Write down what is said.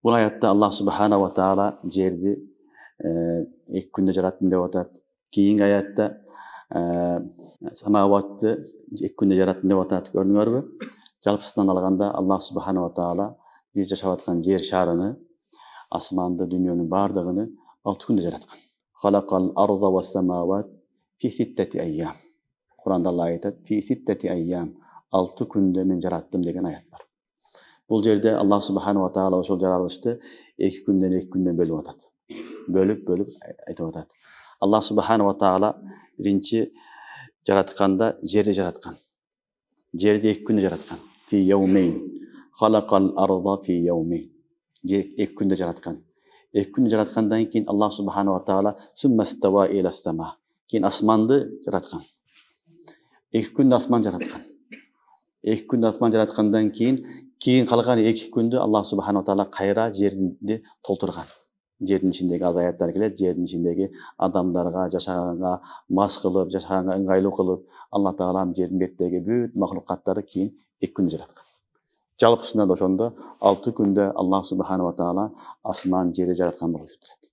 Бұл аятта Аллах Субханаху ва Таала жерді 2 күнде жараттым деп атат. Кейінгі аятта самауатты 2 күнде жараттым деп атат. Көрдіңіздер бе? Жалпысынан алғанда Аллах Субханаху ва Таала біз жашап жатқан жер шарыны, асманды, дүниенің бардығыны 6 күнде жаратқан. Халақал арза ва самауат фи ситтати айям. Құранда Алла айтады, фи ситтати айям. 6 күнде мен жараттым деген аят бар. Бұл жерде Аллах Субханаху ва Таала ошол жаралышты 2 күнден бөліп атат. Бөліп айтып атат. Аллах Субханаху ва Таала биринчи жаратканда жерди жараткан. Жерди 2 күндө жараткан. Фи яумейн. Халақал арза фи яумейн. 2 күндө жараткан. 2 күндө жараткандан кийин Аллах Субханаху ва Таала суммастава иля сама. Кийин асманды жараткан. 2 күндө асман жараткан. 2 күндө асман жараткандан кийин калган 2 күндө Аллах Субханаху ва Таала кайра жерди толтурган. Жердин ичиндеги аз аяттар келет, жердин ичиндеги адамдарга, жашаганга мас кылып, жашаганга ыңгайлуу кылып, Алла Таала жердин бетиндеги бүт махлукаттарды кийин 2 күндө жараткан. Жалпысында да ошондо 6 күндө Аллах Субханаху ва Таала асман жерди жараткан болуп жатат.